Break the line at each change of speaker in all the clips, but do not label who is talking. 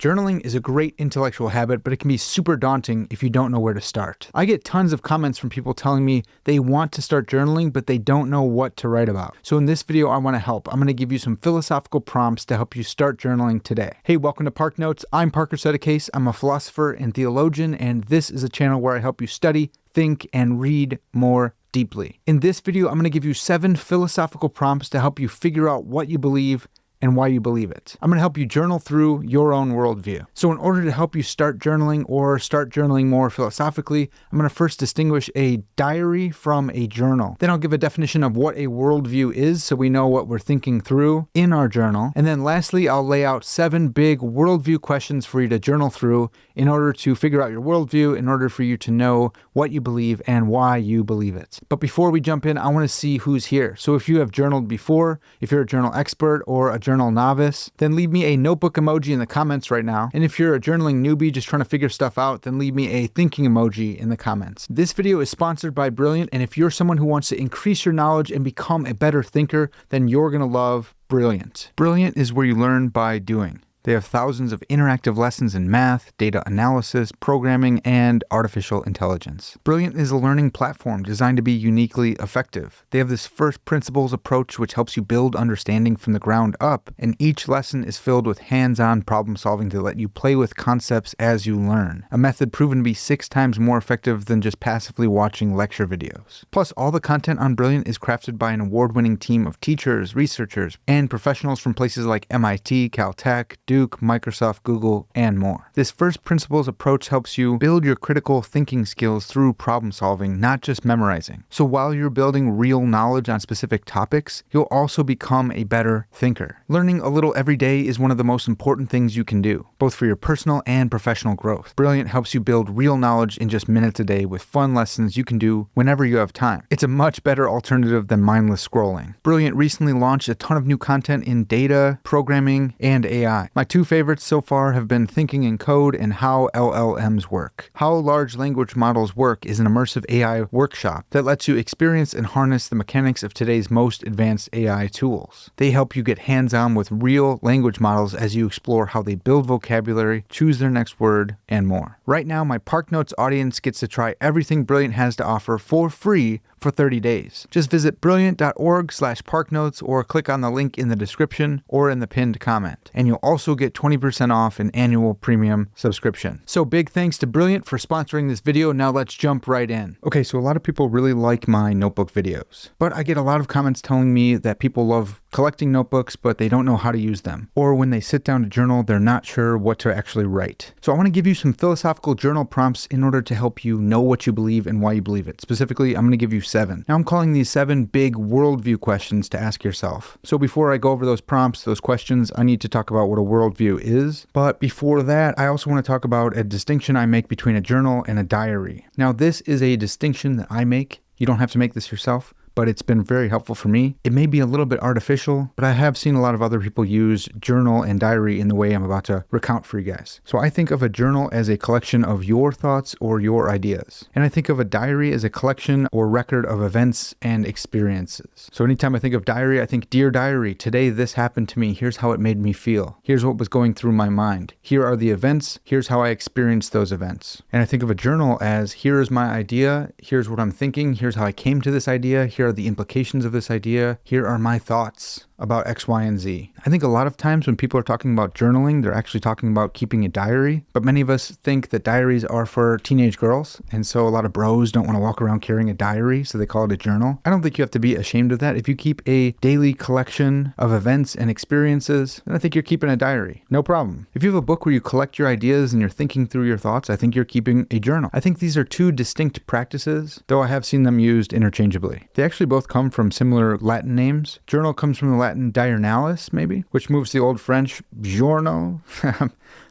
Journaling is a great intellectual habit, but it can be super daunting if you don't know where to start. I get tons of comments from people telling me they want to start journaling, but they don't know what to write about. So in this video, I want to help. I'm going to give you some philosophical prompts to help you start journaling today. Hey, welcome to Park Notes. I'm Parker Settecase. I'm a philosopher and theologian, and this is a channel where I help you study, think, and read more deeply. In this video, I'm going to give you 7 philosophical prompts to help you figure out what you believe and why you believe it. I'm going to help you journal through your own worldview. So in order to help you start journaling or start journaling more philosophically, I'm going to first distinguish a diary from a journal. Then I'll give a definition of what a worldview is so we know what we're thinking through in our journal. And then lastly, I'll lay out 7 big worldview questions for you to journal through in order to figure out your worldview, in order for you to know what you believe and why you believe it. But before we jump in, I want to see who's here. So if you have journaled before, if you're a journal expert or a journal novice, then leave me a notebook emoji in the comments right now. And if you're a journaling newbie just trying to figure stuff out, then leave me a thinking emoji in the comments. This video is sponsored by Brilliant, and if you're someone who wants to increase your knowledge and become a better thinker, then you're going to love Brilliant. Brilliant is where you learn by doing. They have thousands of interactive lessons in math, data analysis, programming, and artificial intelligence. Brilliant is a learning platform designed to be uniquely effective. They have this first principles approach which helps you build understanding from the ground up, and each lesson is filled with hands-on problem solving to let you play with concepts as you learn, a method proven to be 6 times more effective than just passively watching lecture videos. Plus, all the content on Brilliant is crafted by an award-winning team of teachers, researchers, and professionals from places like MIT, Caltech, Duke, Microsoft, Google, and more. This first principles approach helps you build your critical thinking skills through problem solving, not just memorizing. So while you're building real knowledge on specific topics, you'll also become a better thinker. Learning a little every day is one of the most important things you can do, both for your personal and professional growth. Brilliant helps you build real knowledge in just minutes a day with fun lessons you can do whenever you have time. It's a much better alternative than mindless scrolling. Brilliant recently launched a ton of new content in data, programming, and AI. My 2 favorites so far have been Thinking in Code and How LLMs Work. How Large Language Models Work is an immersive AI workshop that lets you experience and harness the mechanics of today's most advanced AI tools. They help you get hands-on with real language models as you explore how they build vocabulary, choose their next word, and more. Right now, my Park Notes audience gets to try everything Brilliant has to offer for free for 30 days. Just visit brilliant.org/parknotes or click on the link in the description or in the pinned comment. And you'll also get 20% off an annual premium subscription. So big thanks to Brilliant for sponsoring this video. Now let's jump right in. Okay, so a lot of people really like my notebook videos, but I get a lot of comments telling me that people love collecting notebooks, but they don't know how to use them. Or when they sit down to journal, they're not sure what to actually write. So I want to give you some philosophical journal prompts in order to help you know what you believe and why you believe it. Specifically, I'm going to give you 7. Now I'm calling these 7 big worldview questions to ask yourself. So before I go over those prompts, those questions, I need to talk about what a worldview is. But before that, I also want to talk about a distinction I make between a journal and a diary. Now this is a distinction that I make. You don't have to make this yourself, but it's been very helpful for me. It may be a little bit artificial, but I have seen a lot of other people use journal and diary in the way I'm about to recount for you guys. So I think of a journal as a collection of your thoughts or your ideas. And I think of a diary as a collection or record of events and experiences. So anytime I think of diary, I think, dear diary, today this happened to me. Here's how it made me feel. Here's what was going through my mind. Here are the events. Here's how I experienced those events. And I think of a journal as, here is my idea. Here's what I'm thinking. Here's how I came to this idea. Here are the implications of this idea. Here are my thoughts about X, Y, and Z. I think a lot of times when people are talking about journaling, they're actually talking about keeping a diary, but many of us think that diaries are for teenage girls, and so a lot of bros don't want to walk around carrying a diary, so they call it a journal. I don't think you have to be ashamed of that. If you keep a daily collection of events and experiences, then I think you're keeping a diary. No problem. If you have a book where you collect your ideas and you're thinking through your thoughts, I think you're keeping a journal. I think these are 2 distinct practices, though I have seen them used interchangeably. They actually both come from similar Latin names. Journal comes from the Latin diurnalis, maybe, which moves the Old French giorno.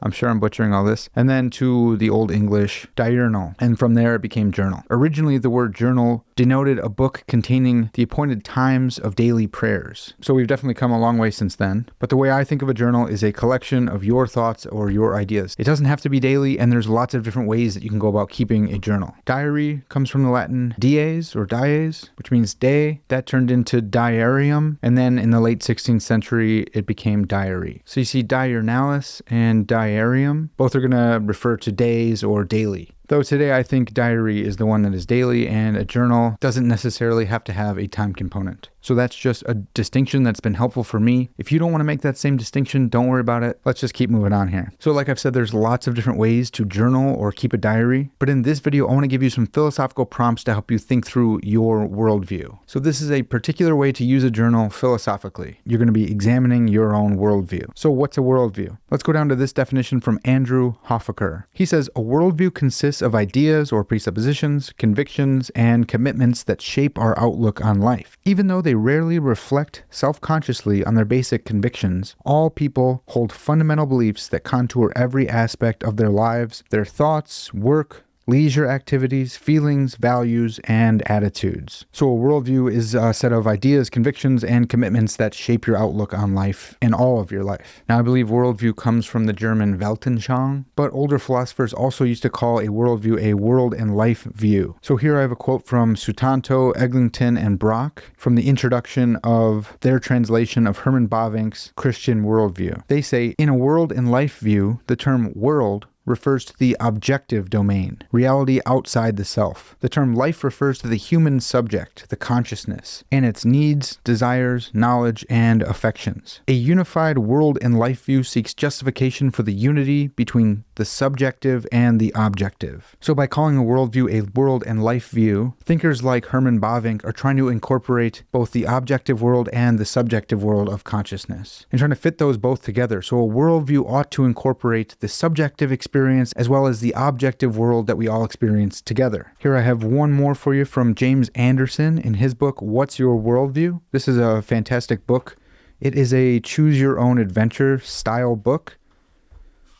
I'm sure I'm butchering all this. And then to the Old English diurnal. And from there it became journal. Originally, the word journal denoted a book containing the appointed times of daily prayers. So we've definitely come a long way since then. But the way I think of a journal is a collection of your thoughts or your ideas. It doesn't have to be daily, and there's lots of different ways that you can go about keeping a journal. Diary comes from the Latin dies or dies, which means day. That turned into diarium, and then in the late 16th century, it became diary. So you see diurnalis and diarium. Both are going to refer to days or daily. Though today I think diary is the one that is daily, and a journal doesn't necessarily have to have a time component. So that's just a distinction that's been helpful for me. If you don't want to make that same distinction, don't worry about it. Let's just keep moving on here. So like I've said, there's lots of different ways to journal or keep a diary. But in this video, I want to give you some philosophical prompts to help you think through your worldview. So this is a particular way to use a journal philosophically. You're going to be examining your own worldview. So what's a worldview? Let's go down to this definition from Andrew Hoffaker. He says, a worldview consists of ideas or presuppositions, convictions, and commitments that shape our outlook on life. Even though they rarely reflect self-consciously on their basic convictions, all people hold fundamental beliefs that contour every aspect of their lives, their thoughts, work, leisure activities, feelings, values, and attitudes. So a worldview is a set of ideas, convictions, and commitments that shape your outlook on life and all of your life. Now, I believe worldview comes from the German Weltanschauung, but older philosophers also used to call a worldview a world and life view. So here I have a quote from Sutanto, Eglinton, and Brock from the introduction of their translation of Herman Bavinck's Christian worldview. They say, in a world and life view, the term world refers to the objective domain, reality outside the self. The term life refers to the human subject, the consciousness, and its needs, desires, knowledge, and affections. A unified world and life view seeks justification for the unity between the subjective and the objective. So by calling a worldview a world and life view, thinkers like Herman Bavinck are trying to incorporate both the objective world and the subjective world of consciousness, and trying to fit those both together. So a worldview ought to incorporate the subjective experience as well as the objective world that we all experience together. Here I have one more for you from James Anderson in his book, What's Your Worldview? This is a fantastic book. It is a choose-your-own-adventure style book.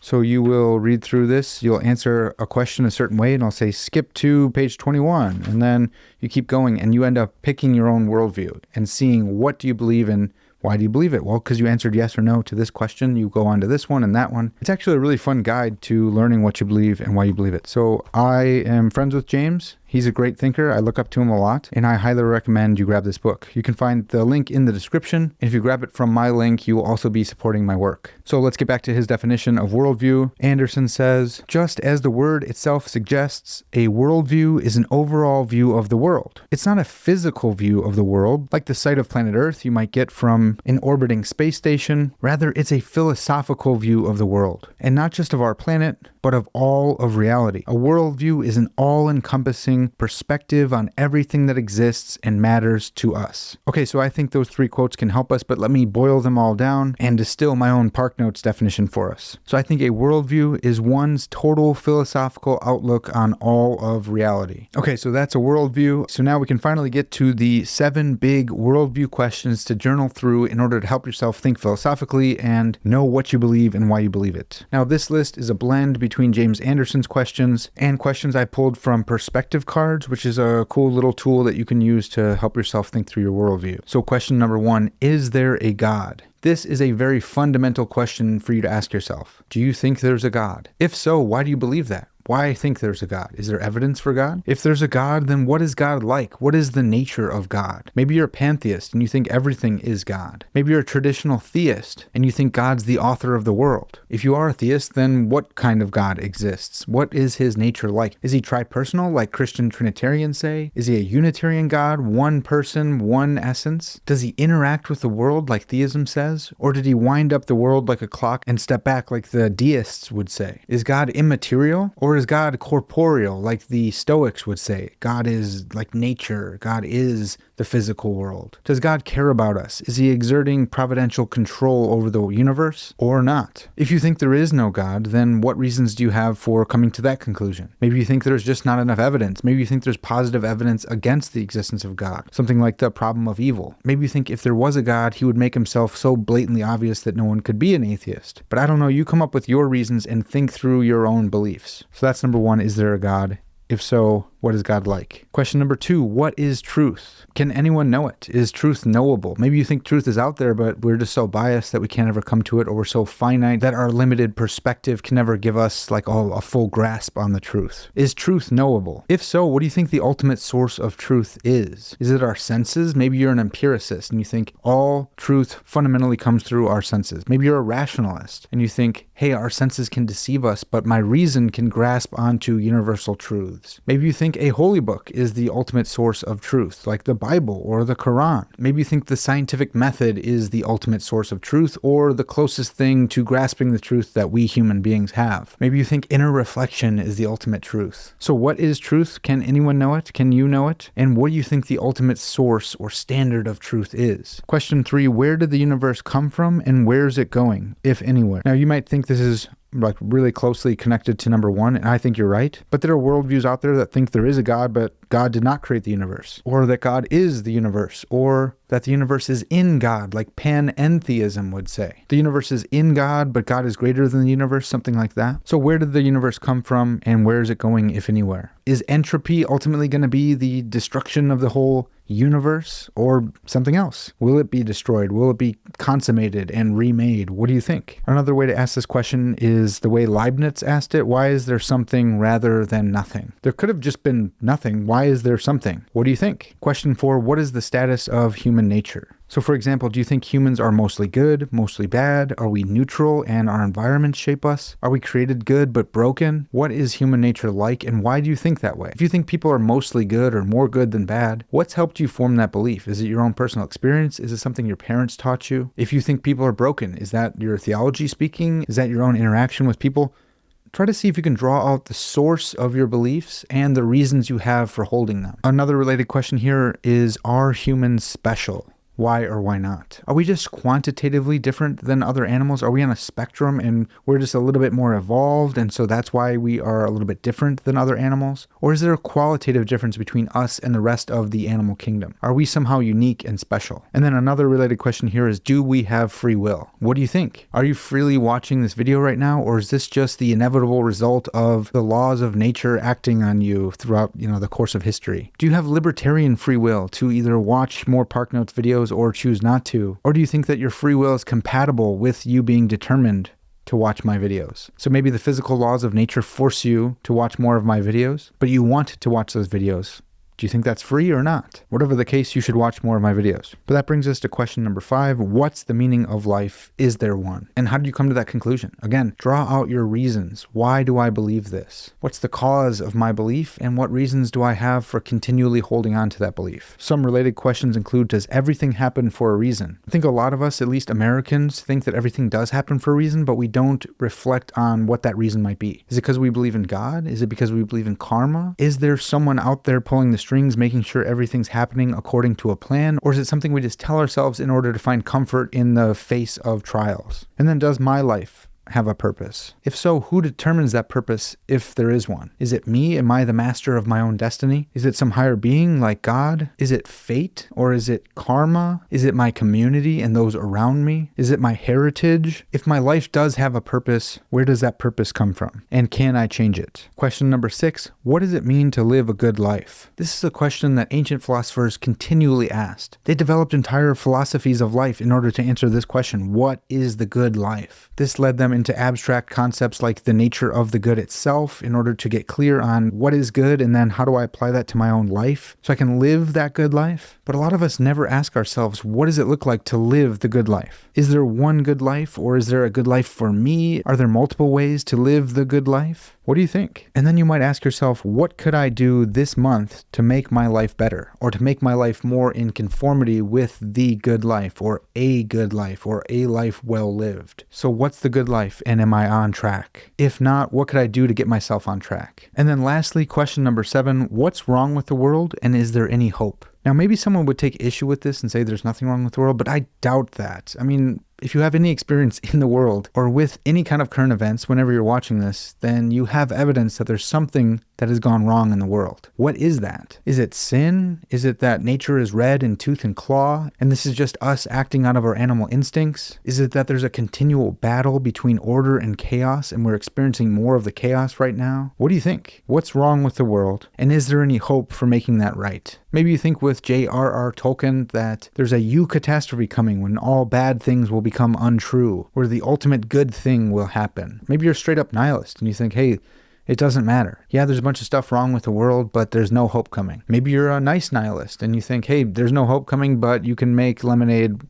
So you will read through this, you'll answer a question a certain way, and I'll say skip to page 21, and then you keep going, and you end up picking your own worldview and seeing what do you believe in. Why do you believe it? Well, because you answered yes or no to this question, you go on to this one and that one. It's actually a really fun guide to learning what you believe and why you believe it. So I am friends with James. He's a great thinker. I look up to him a lot, and I highly recommend you grab this book. You can find the link in the description. If you grab it from my link, you will also be supporting my work. So let's get back to his definition of worldview. Anderson says, just as the word itself suggests, a worldview is an overall view of the world. It's not a physical view of the world, like the sight of planet Earth you might get from an orbiting space station. Rather, it's a philosophical view of the world, and not just of our planet, but of all of reality. A worldview is an all-encompassing perspective on everything that exists and matters to us. Okay, so I think those three quotes can help us, but let me boil them all down and distill my own ParkNotes definition for us. So I think a worldview is one's total philosophical outlook on all of reality. Okay, so that's a worldview. So now we can finally get to the 7 big worldview questions to journal through in order to help yourself think philosophically and know what you believe and why you believe it. Now, this list is a blend between James Anderson's questions and questions I pulled from perspective cards, which is a cool little tool that you can use to help yourself think through your worldview. So question number 1, is there a God? This is a very fundamental question for you to ask yourself. Do you think there's a God? If so, why do you believe that? Why think there's a God? Is there evidence for God? If there's a God, then what is God like? What is the nature of God? Maybe you're a pantheist and you think everything is God. Maybe you're a traditional theist and you think God's the author of the world. If you are a theist, then what kind of God exists? What is his nature like? Is he tripersonal, like Christian Trinitarians say? Is he a Unitarian God, one person, one essence? Does he interact with the world like theism says? Or did he wind up the world like a clock and step back like the deists would say? Is God immaterial? Or is God corporeal, like the Stoics would say? God is like nature. God is the physical world. Does God care about us? Is he exerting providential control over the universe or not? If you think there is no God, then what reasons do you have for coming to that conclusion? Maybe you think there's just not enough evidence. Maybe you think there's positive evidence against the existence of God, something like the problem of evil. Maybe you think if there was a God, he would make himself so blatantly obvious that no one could be an atheist. But I don't know, you come up with your reasons and think through your own beliefs. So that's number 1, is there a God? If so, What is God like? Question number 2, what is truth? Can anyone know it? Is truth knowable? Maybe you think truth is out there, but we're just so biased that we can't ever come to it, or we're so finite that our limited perspective can never give us like a full grasp on the truth. Is truth knowable? If so, what do you think the ultimate source of truth is? Is it our senses? Maybe you're an empiricist and you think all truth fundamentally comes through our senses. Maybe you're a rationalist and you think, hey, our senses can deceive us, but my reason can grasp onto universal truths. Maybe you think a holy book is the ultimate source of truth, like the Bible or the Quran. Maybe you think the scientific method is the ultimate source of truth, or the closest thing to grasping the truth that we human beings have. Maybe you think inner reflection is the ultimate truth. So what is truth? Can anyone know it? Can you know it? And what do you think the ultimate source or standard of truth is? Question 3, where did the universe come from and where is it going, if anywhere? Now you might think this is like really closely connected to number 1, and I think you're right. But there are worldviews out there that think there is a God, but God did not create the universe, or that God is the universe, or that the universe is in God, like panentheism would say. The universe is in God, but God is greater than the universe, something like that. So where did the universe come from, and where is it going, if anywhere? Is entropy ultimately going to be the destruction of the whole universe, or something else? Will it be destroyed? Will it be consummated and remade? What do you think? Another way to ask this question is the way Leibniz asked it. Why is there something rather than nothing? There could have just been nothing. Why is there something? What do you think? Question 4, what is the status of human nature? So for example, do you think humans are mostly good, mostly bad? Are we neutral and our environments shape us? Are we created good but broken? What is human nature like, and why do you think that way? If you think people are mostly good or more good than bad, what's helped you form that belief? Is it your own personal experience? Is it something your parents taught you? If you think people are broken, is that your theology speaking? Is that your own interaction with people? Try to see if you can draw out the source of your beliefs and the reasons you have for holding them. Another related question here is, are humans special? Why or why not? Are we just quantitatively different than other animals? Are we on a spectrum and we're just a little bit more evolved, and so that's why we are a little bit different than other animals? Or is there a qualitative difference between us and the rest of the animal kingdom? Are we somehow unique and special? And then another related question here is, do we have free will? What do you think? Are you freely watching this video right now, or is this just the inevitable result of the laws of nature acting on you throughout, the course of history? Do you have libertarian free will to either watch more Park Notes videos or choose not to? Or do you think that your free will is compatible with you being determined to watch my videos? So maybe the physical laws of nature force you to watch more of my videos, but you want to watch those videos. Do you think that's free or not? Whatever the case, you should watch more of my videos. But that brings us to question number 5. What's the meaning of life? Is there one? And how did you come to that conclusion? Again, draw out your reasons. Why do I believe this? What's the cause of my belief? And what reasons do I have for continually holding on to that belief? Some related questions include, does everything happen for a reason? I think a lot of us, at least Americans, think that everything does happen for a reason, but we don't reflect on what that reason might be. Is it because we believe in God? Is it because we believe in karma? Is there someone out there pulling the strings, making sure everything's happening according to a plan? Or is it something we just tell ourselves in order to find comfort in the face of trials? And then, does my life have a purpose? If so, who determines that purpose, if there is one? Is it me? Am I the master of my own destiny? Is it some higher being like God? Is it fate? Or is it karma? Is it my community and those around me? Is it my heritage? If my life does have a purpose, where does that purpose come from? And can I change it? Question number 6, what does it mean to live a good life? This is a question that ancient philosophers continually asked. They developed entire philosophies of life in order to answer this question. What is the good life? This led them into abstract concepts like the nature of the good itself in order to get clear on what is good, and then how do I apply that to my own life so I can live that good life? But a lot of us never ask ourselves, what does it look like to live the good life? Is there one good life, or is there a good life for me? Are there multiple ways to live the good life? What do you think? And then you might ask yourself, what could I do this month to make my life better, or to make my life more in conformity with the good life, or a good life, or a life well lived? So what's the good life, and am I on track? If not, what could I do to get myself on track? And then lastly, question number 7, what's wrong with the world, and is there any hope? Now, maybe someone would take issue with this and say there's nothing wrong with the world, but I doubt that. I mean, if you have any experience in the world or with any kind of current events whenever you're watching this, then you have evidence that there's something that has gone wrong in the world? What is that? Is it sin? Is it that nature is red in tooth and claw, and this is just us acting out of our animal instincts? Is it that there's a continual battle between order and chaos, and we're experiencing more of the chaos right now? What do you think? What's wrong with the world, and is there any hope for making that right? Maybe you think with J.R.R. Tolkien that there's a catastrophe coming when all bad things will become untrue, where the ultimate good thing will happen. Maybe you're a straight up nihilist and you think, hey, it doesn't matter. Yeah, there's a bunch of stuff wrong with the world, but there's no hope coming. Maybe you're a nice nihilist and you think, hey, there's no hope coming, but you can make lemonade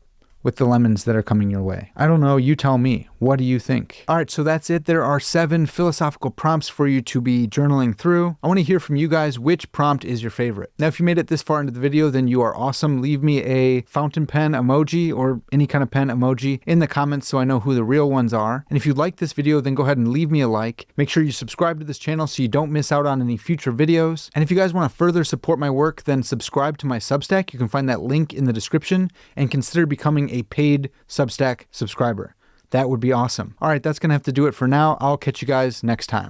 with the lemons that are coming your way. I don't know, you tell me. What do you think? All right, so that's it. There are 7 philosophical prompts for you to be journaling through. I want to hear from you guys which prompt is your favorite. Now, if you made it this far into the video, then you are awesome. Leave me a fountain pen emoji or any kind of pen emoji in the comments so I know who the real ones are. And if you like this video, then go ahead and leave me a like. Make sure you subscribe to this channel so you don't miss out on any future videos. And if you guys want to further support my work, then subscribe to my Substack. You can find that link in the description and consider becoming a paid Substack subscriber. That would be awesome. All right, that's going to have to do it for now. I'll catch you guys next time.